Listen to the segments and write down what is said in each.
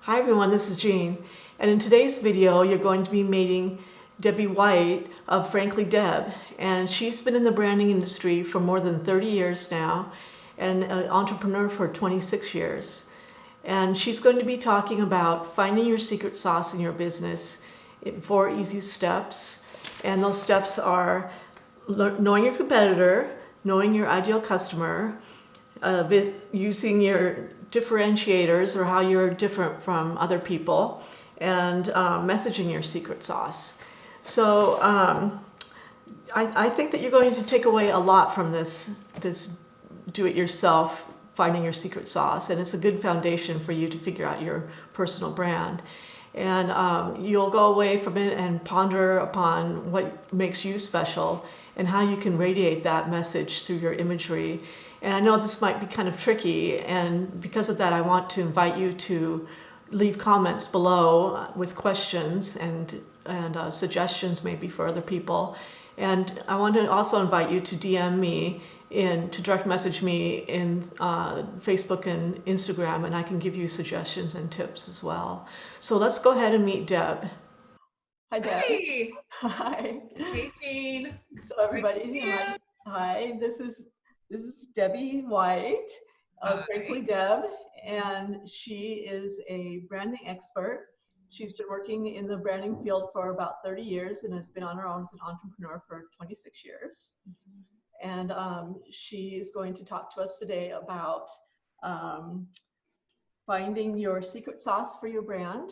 Hi everyone, this is Jean, and in today's video you're going to be meeting Debbie White of Frankly Deb, and she's been in the branding industry for more than 30 years now and an entrepreneur for 26 years. And she's going to be talking about finding your secret sauce in your business in 4 easy steps, and those steps are knowing your competitor, knowing your ideal customer, using your differentiators or how you're different from other people, and messaging your secret sauce. So I think that you're going to take away a lot from this do-it-yourself finding your secret sauce, and it's a good foundation for you to figure out your personal brand. And you'll go away from it and ponder upon what makes you special and how you can radiate that message through your imagery. And I know this might be kind of tricky, and because of that, I want to invite you to leave comments below with questions and suggestions maybe for other people. And I want to also invite you to DM me to direct message me in Facebook and Instagram, and I can give you suggestions and tips as well. So let's go ahead and meet Deb. Hi, Deb. Hey. Hi. Hey, Jean. So everybody, hi. This is Debbie White of Frankly Deb, and she is a branding expert. She's been working in the branding field for about 30 years and has been on her own as an entrepreneur for 26 years. And she is going to talk to us today about finding your secret sauce for your brand.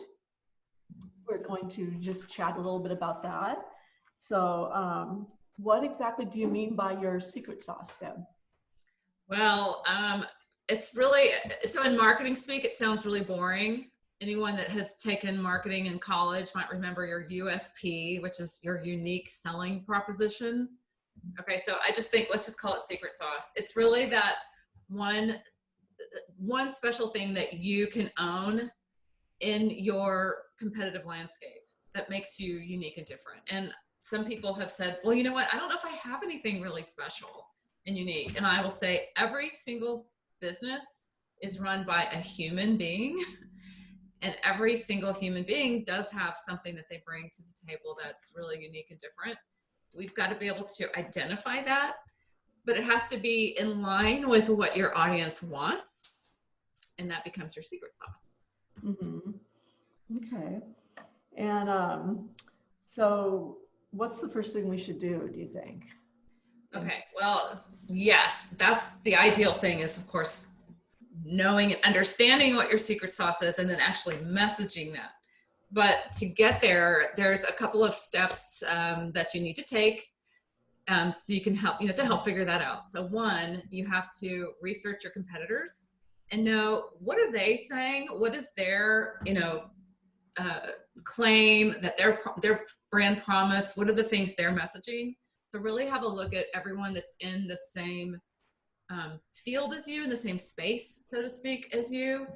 We're going to just chat a little bit about that. So what exactly do you mean by your secret sauce, Deb? Well, it's really, so in marketing speak, it sounds really boring. Anyone that has taken marketing in college might remember your USP, which is your unique selling proposition. Okay, so I just think, let's just call it secret sauce. It's really that one special thing that you can own in your competitive landscape that makes you unique and different. And some people have said, well, you know what? I don't know if I have anything really special and unique. And I will say every single business is run by a human being. And every single human being does have something that they bring to the table that's really unique and different. We've got to be able to identify that, but it has to be in line with what your audience wants. And that becomes your secret sauce. Mm-hmm. Okay. And so what's the first thing we should do you think? Okay, well, yes, that's the ideal thing is, of course, knowing and understanding what your secret sauce is and then actually messaging that. But to get there, there's a couple of steps that you need to take so you can help, to help figure that out. So one, you have to research your competitors and know, what are they saying? What is their, claim, that their brand promise? What are the things they're messaging? So really have a look at everyone that's in the same field as you, in the same space, so to speak, as you.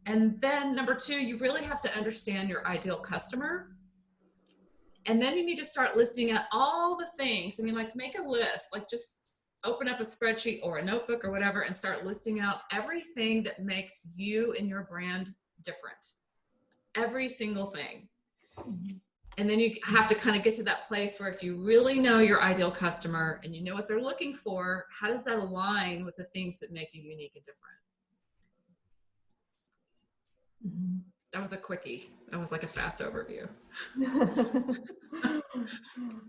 And then number two, you really have to understand your ideal customer. And then you need to start listing out all the things. I mean, like, make a list, like just open up a spreadsheet or a notebook or whatever and start listing out everything that makes you and your brand different. Every single thing. And then you have to kind of get to that place where if you really know your ideal customer and you know what they're looking for, how does that align with the things that make you unique and different? Mm-hmm. That was a quickie. That was like a fast overview.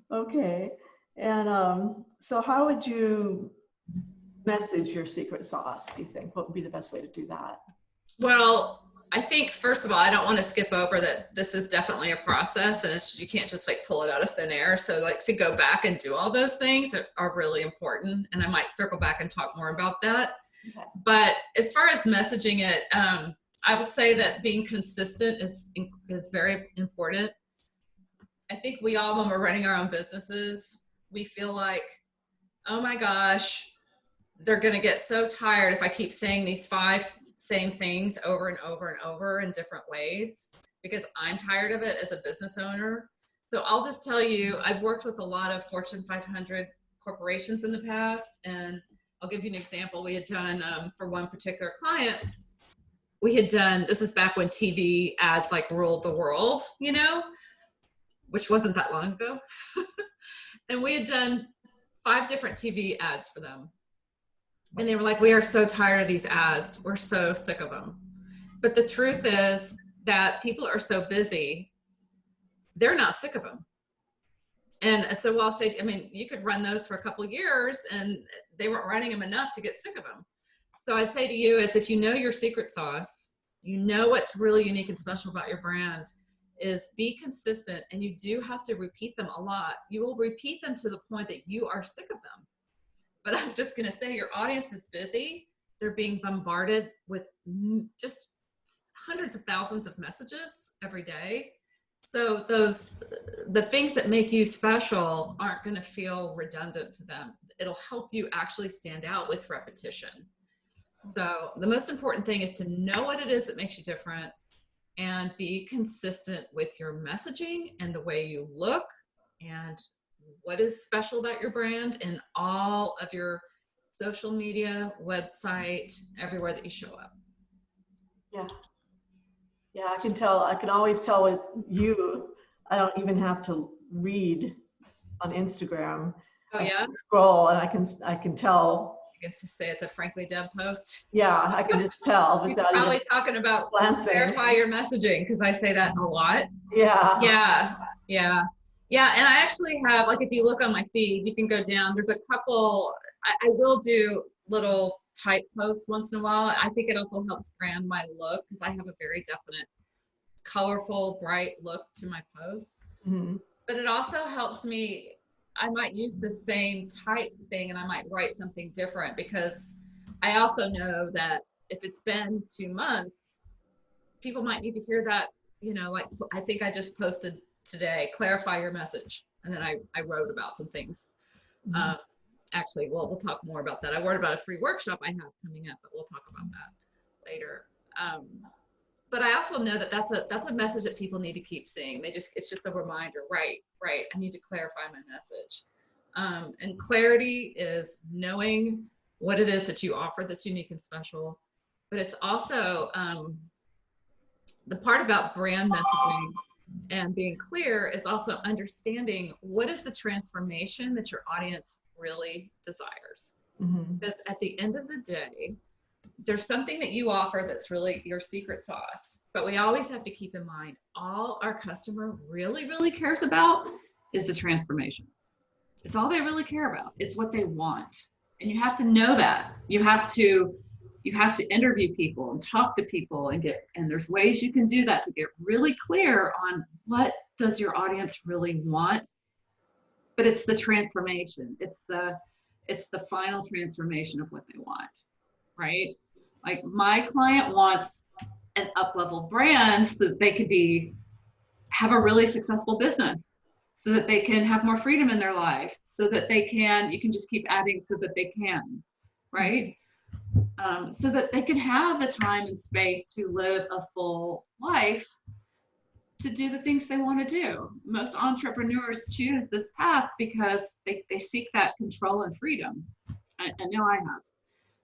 Okay. And so how would you message your secret sauce, do you think? What would be the best way to do that? Well, I think, first of all, I don't want to skip over that this is definitely a process and you can't just like pull it out of thin air. So like to go back and do all those things are really important. And I might circle back and talk more about that. Okay. But as far as messaging it, I will say that being consistent is very important. I think we all, when we're running our own businesses, we feel like, oh my gosh, they're going to get so tired if I keep saying these 5 same things over and over and over in different ways, because I'm tired of it as a business owner. So I'll just tell you, I've worked with a lot of Fortune 500 corporations in the past, and I'll give you an example. We had done for one particular client, we had done, this is back when TV ads like ruled the world, which wasn't that long ago. And we had done 5 different TV ads for them. And they were like, we are so tired of these ads. We're so sick of them. But the truth is that people are so busy, they're not sick of them. And so I'll say, I mean, you could run those for a couple of years and they weren't running them enough to get sick of them. So I'd say to you is, if you know your secret sauce, you know what's really unique and special about your brand, is be consistent, and you do have to repeat them a lot. You will repeat them to the point that you are sick of them. But I'm just going to say, your audience is busy. They're being bombarded with just hundreds of thousands of messages every day. So the things that make you special aren't going to feel redundant to them. It'll help you actually stand out with repetition. So the most important thing is to know what it is that makes you different, and be consistent with your messaging and the way you look and what is special about your brand in all of your social media, website, everywhere that you show up. Yeah. Yeah, I can tell. I can always tell with you. I don't even have to read on Instagram. Oh yeah. Scroll, and I can tell. I guess to say it's a Frankly Deb post. Yeah, I can just tell. He's probably talking about clarify your messaging, because I say that a lot. Yeah. Yeah. Yeah. Yeah. And I actually have, like, if you look on my feed, you can go down. There's a couple. I will do little type posts once in a while. I think it also helps brand my look, because I have a very definite, colorful, bright look to my posts. Mm-hmm. But it also helps me. I might use the same type thing and I might write something different, because I also know that if it's been 2 months, people might need to hear that, like I think I just posted today, clarify your message. And then I wrote about some things. Mm-hmm. Actually, well, we'll talk more about that. I wrote about a free workshop I have coming up, but we'll talk about that later. But I also know that that's a message that people need to keep seeing. It's just a reminder, right? I need to clarify my message. And clarity is knowing what it is that you offer that's unique and special. But it's also the part about brand messaging and being clear is also understanding what is the transformation that your audience really desires. Mm-hmm. Because at the end of the day, there's something that you offer that's really your secret sauce, but we always have to keep in mind, all our customer really, really cares about is the transformation. It's all they really care about. It's what they want. And you have to know that. You have to interview people and talk to people and there's ways you can do that to get really clear on what does your audience really want. But it's the transformation. It's the final transformation of what they want, right? Like, my client wants an up-level brand so that they could have a really successful business, so that they can have more freedom in their life, so that you can just keep adding so that they can, right? So that they can have the time and space to live a full life, to do the things they want to do. Most entrepreneurs choose this path because they seek that control and freedom. I know I have.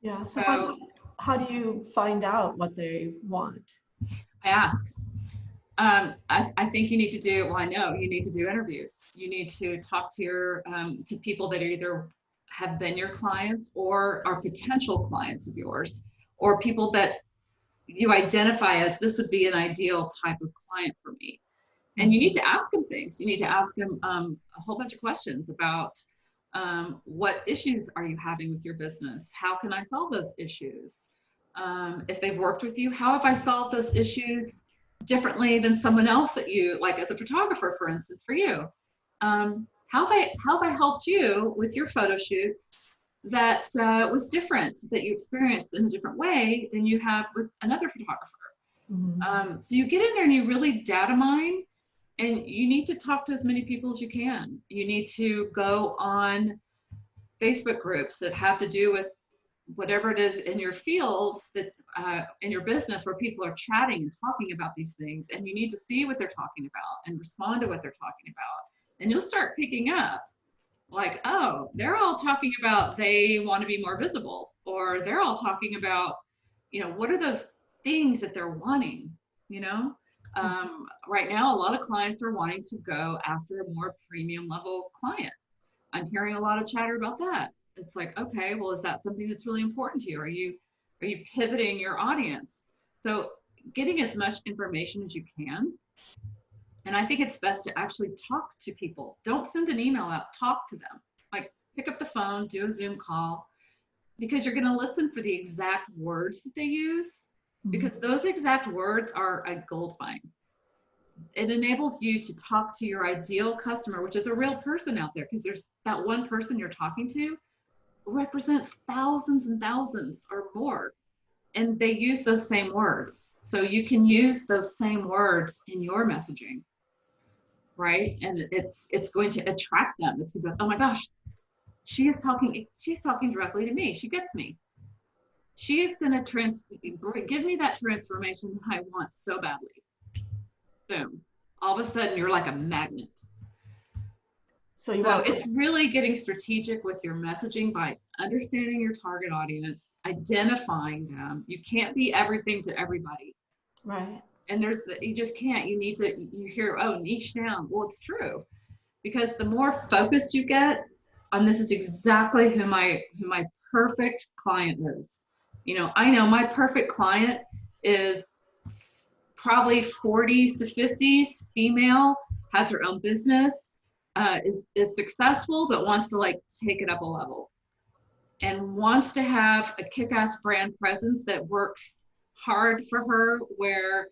Yeah. So how do you find out what they want? I ask. I think you need to do, well, I know you need to do interviews. You need to talk to to people that either have been your clients or are potential clients of yours, or people that you identify as, this would be an ideal type of client for me. And you need to ask them things. You need to ask them a whole bunch of questions about what issues are you having with your business? How can I solve those issues? If they've worked with you, how have I solved those issues differently than someone else that you, like as a photographer, for instance, for you? How have I helped you with your photo shoots that was different, that you experienced in a different way than you have with another photographer? Mm-hmm. So you get in there and you really data mine, and you need to talk to as many people as you can. You need to go on Facebook groups that have to do with whatever it is in your fields, that in your business, where people are chatting and talking about these things, and you need to see what they're talking about and respond to what they're talking about. And you'll start picking up, like, oh, they're all talking about they want to be more visible, or they're all talking about, what are those things that they're wanting, you know? Right now, a lot of clients are wanting to go after a more premium level client. I'm hearing a lot of chatter about that. It's like, okay, well, is that something that's really important to you? Are you pivoting your audience? So getting as much information as you can. And I think it's best to actually talk to people. Don't send an email out, talk to them. Like pick up the phone, do a Zoom call, because you're going to listen for the exact words that they use, because those exact words are a gold mine. It enables you to talk to your ideal customer, which is a real person out there, because there's that one person you're talking to represents thousands and thousands or more. And they use those same words. So you can use those same words in your messaging, right? And it's going to attract them. It's going to go, oh my gosh, she's talking directly to me. She gets me. She is going to give me that transformation that I want so badly. Boom. All of a sudden you're like a magnet. So it's really getting strategic with your messaging by understanding your target audience, identifying them. You can't be everything to everybody. Right. And you just can't. You hear, oh, niche down. Well, it's true. Because the more focused you get, and this is exactly who my perfect client is. You know, I know my perfect client is probably 40s to 50s, female, has her own business, is successful, but wants to like take it up a level and wants to have a kick-ass brand presence that works hard for her, where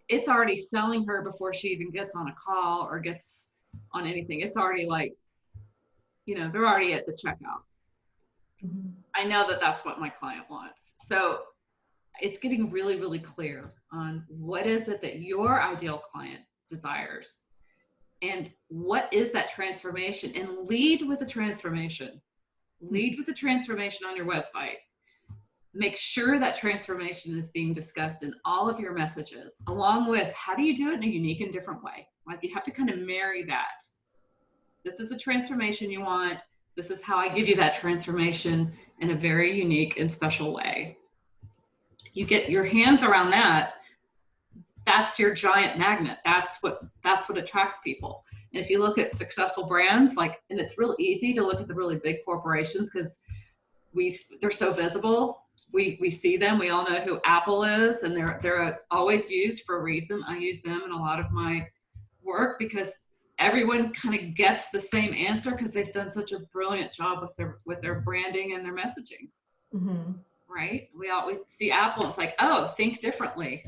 it's already selling her before she even gets on a call or gets on anything. It's already like, you know, they're already at the checkout. I know that that's what my client wants. So it's getting really, really clear on what is it that your ideal client desires and what is that transformation, and lead with a transformation. Lead with a transformation on your website. Make sure that transformation is being discussed in all of your messages, along with how do you do it in a unique and different way. Like you have to kind of marry that. This is the transformation you want. This is how I give you that transformation in a very unique and special way. You get your hands around that, that's your giant magnet. That's what attracts people. And if you look at successful brands, like, and it's real easy to look at the really big corporations because they're so visible. We see them. We all know who Apple is, and they're always used for a reason. I use them in a lot of my work because everyone kind of gets the same answer because they've done such a brilliant job with their branding and their messaging. Right? We see Apple, and it's like, oh, think differently.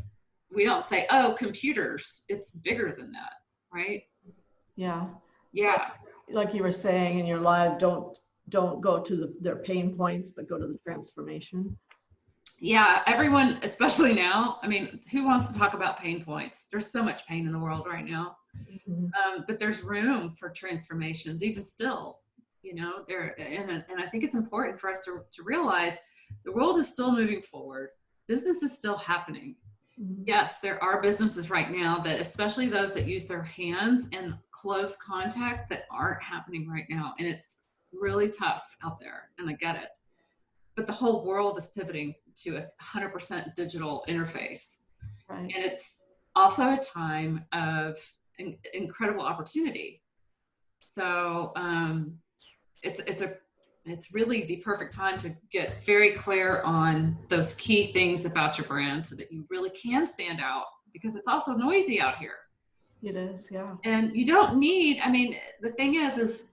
We don't say, oh, computers. It's bigger than that, right? Yeah. Yeah. So, like you were saying in your live, don't go to their pain points, but go to the transformation. Yeah, everyone, especially now, I mean, who wants to talk about pain points? There's so much pain in the world right now. But there's room for transformations, even still, you know, and I think it's important for us to realize the world is still moving forward. Business is still happening. Yes, there are businesses right now that, especially those that use their hands and close contact, that aren't happening right now. And it's really tough out there, and I get it. But the whole world is pivoting to a 100% digital interface. Right. And it's also a time of incredible opportunity. So it's really the perfect time to get very clear on those key things about your brand so that you really can stand out, because it's also noisy out here. It is, yeah. And you don't need, I mean, the thing is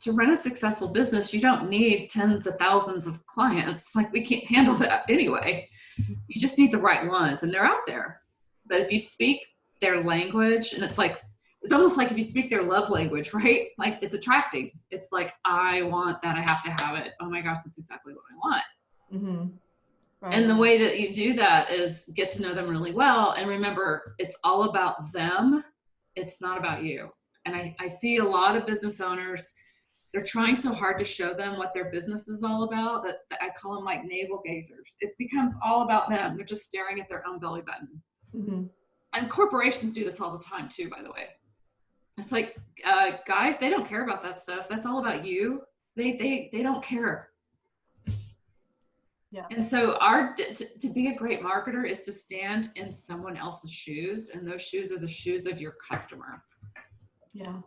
to run a successful business, you don't need tens of thousands of clients. Like, we can't handle that anyway. You just need the right ones, and they're out there. But if you speak their language, and it's almost like if you speak their love language, right? Like, it's attracting. It's like, I want that. I have to have it. Oh my gosh, that's exactly what I want. Right. And the way that you do that is get to know them really well. And remember, it's all about them. It's not about you. And I see a lot of business owners, they're trying so hard to show them what their business is all about that I call them like navel gazers. It becomes all about them. They're just staring at their own belly button. And corporations do this all the time too, by the way. It's like, guys, they don't care about that stuff. That's all about you. They don't care. Yeah. And so to be a great marketer is to stand in someone else's shoes, and those shoes are the shoes of your customer. Yeah.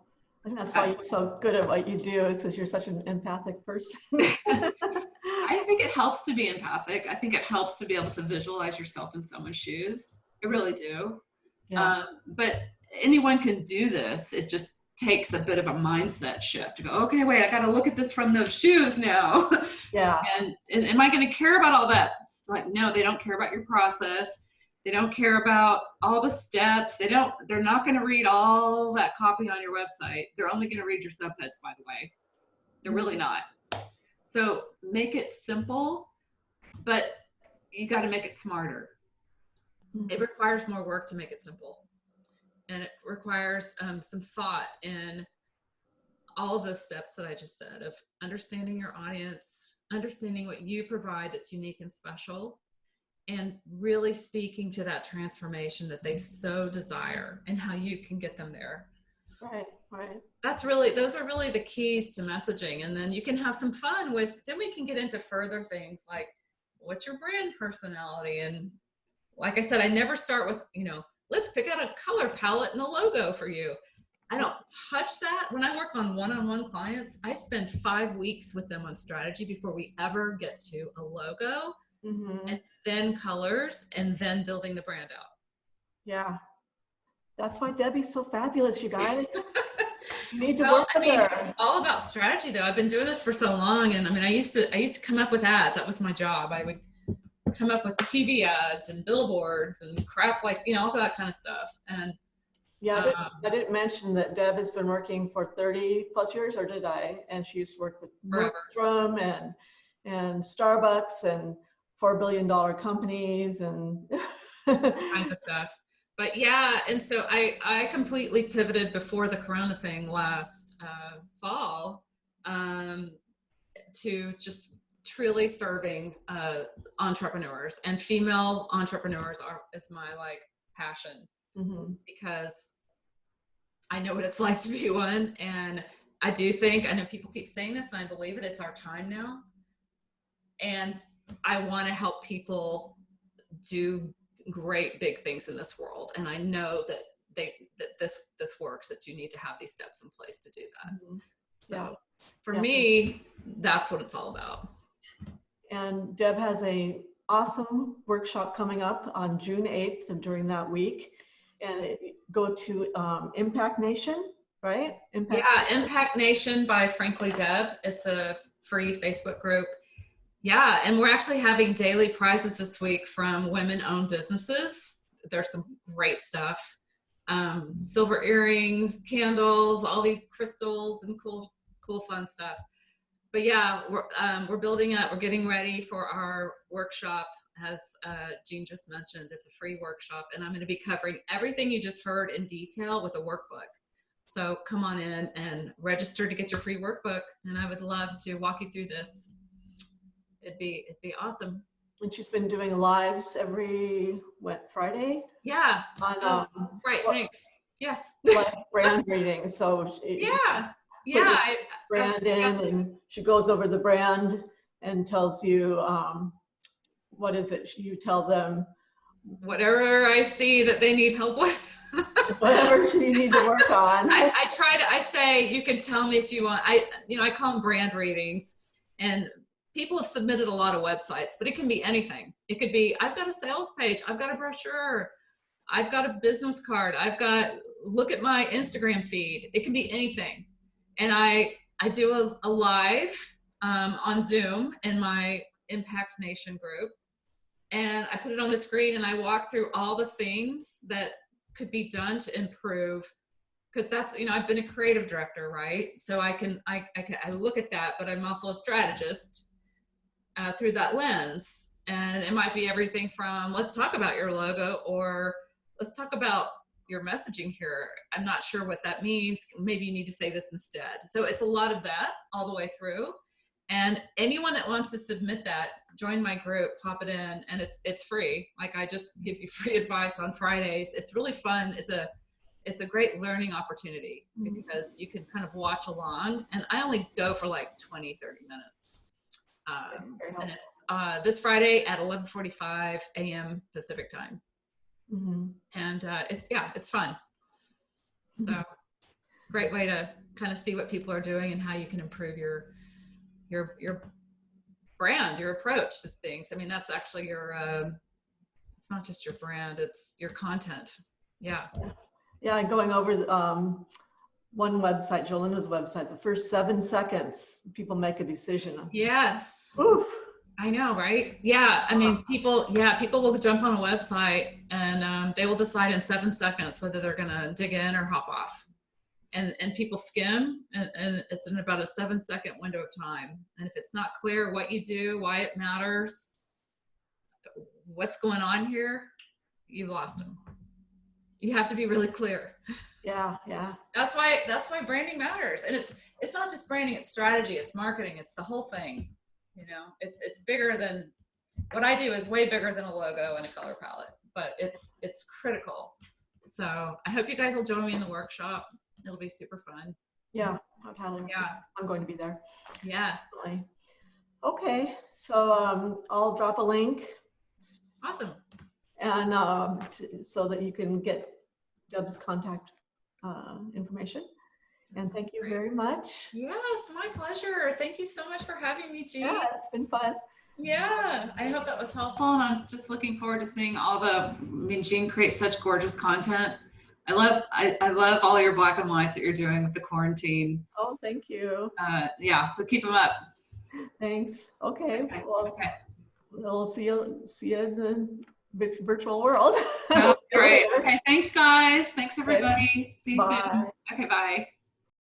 I think that's why you're so good at what you do. It's because you're such an empathic person. I think it helps to be empathic. I think it helps to be able to visualize yourself in someone's shoes. I really do. Yeah. But anyone can do this. It just takes a bit of a mindset shift to go, okay, wait, I got to look at this from those shoes now. Yeah. And am I going to care about all that? It's like, no, they don't care about your process. They don't care about all the steps. They're not going to read all that copy on your website. They're only going to read your subheads, by the way. They're really not. So make it simple, but you got to make it smarter. It requires more work to make it simple. And it requires some thought in all of those steps that I just said, of understanding your audience, understanding what you provide that's unique and special, and really speaking to that transformation that they so desire and how you can get them there. Right, right. Those are really the keys to messaging. And then you can have some fun then we can get into further things like, what's your brand personality? And like I said, I never start with, let's pick out a color palette and a logo for you. I don't touch that. When I work on one-on-one clients, I spend 5 weeks with them on strategy before we ever get to a logo, and then colors, and then building the brand out. Yeah. That's why Debbie's so fabulous, you guys. You need to work with her. All about strategy though. I've been doing this for so long, and I used to come up with ads. That was my job. I would come up with TV ads and billboards and crap, like, all that kind of stuff. And yeah, I didn't mention that Deb has been working for 30 plus years, or did I? And she used to work with Nordstrom and Starbucks and $4 billion companies and kinds of stuff. But yeah, and so I completely pivoted before the Corona thing last fall to just truly serving entrepreneurs, and female entrepreneurs is my passion, because I know what it's like to be one. And I know people keep saying this, and I believe it. It's our time now, and I want to help people do great big things in this world. And I know that this works, that you need to have these steps in place to do that. So for me, that's what it's all about. And Deb has a awesome workshop coming up on June 8th during that week. And go to Impact Nation, right? Impact Nation by Frankly Deb. It's a free Facebook group. Yeah, and we're actually having daily prizes this week from women-owned businesses. There's some great stuff. Silver earrings, candles, all these crystals, and cool fun stuff. But yeah, we're building up. We're getting ready for our workshop, as Jean just mentioned. It's a free workshop, and I'm going to be covering everything you just heard in detail with a workbook. So come on in and register to get your free workbook, and I would love to walk you through this. It'd be awesome. And she's been doing lives every Friday? Yeah. On right. Thanks. Yes. Like brand reading. So brand in, and she goes over the brand and tells you what is it? You tell them whatever I see that they need help with. Whatever you need to work on. I say, you can tell me if you want. I call them brand readings, and people have submitted a lot of websites, but it can be anything. It could be, I've got a sales page, I've got a brochure, I've got a business card, look at my Instagram feed. It can be anything. And I do a live on Zoom in my Impact Nation group, and I put it on the screen, and I walk through all the things that could be done to improve, because that's, I've been a creative director, right? So I look at that, but I'm also a strategist through that lens. And it might be everything from, let's talk about your logo, or let's talk about your messaging here. I'm not sure what that means. Maybe you need to say this instead. So it's a lot of that all the way through. And anyone that wants to submit that, join my group, pop it in, and it's free. Like, I just give you free advice on Fridays. It's really fun. It's a great learning opportunity, because you can kind of watch along, and I only go for like 20, 30 minutes. And this Friday at 11:45 a.m. Pacific time. Mhm. And it's fun. So great way to kind of see what people are doing and how you can improve your brand, your approach to things. I mean, that's actually it's not just your brand, it's your content. Yeah. Yeah, going over one website, Jolena's website, the first 7 seconds, people make a decision. Yes. Oof. I know, right? Yeah. I mean, people will jump on a website and they will decide in 7 seconds whether they're going to dig in or hop off. And people skim and it's in about a 7-second window of time. And if it's not clear what you do, why it matters, what's going on here, you've lost them. You have to be really clear. Yeah. That's why branding matters. And it's not just branding, it's strategy, it's marketing, it's the whole thing. You know, it's bigger than what I do is way bigger than a logo and a color palette, but it's critical. So I hope you guys will join me in the workshop. It'll be super fun. Yeah. I'm going to be there. Yeah. Definitely. Okay. So I'll drop a link. Awesome. And so that you can get Deb's contact information. And thank you very much. Yes, my pleasure. Thank you so much for having me, Jean. Yeah, it's been fun. Yeah, I hope that was helpful. And I'm just looking forward to seeing I mean, Jean creates such gorgeous content. I love all your black and whites that you're doing with the quarantine. Oh, thank you. Yeah, so keep them up. Thanks. Okay. Okay. Well, Okay. we'll see you in the virtual world. Oh, great. Okay, thanks guys. Thanks everybody. See you Bye. soon. Okay, bye.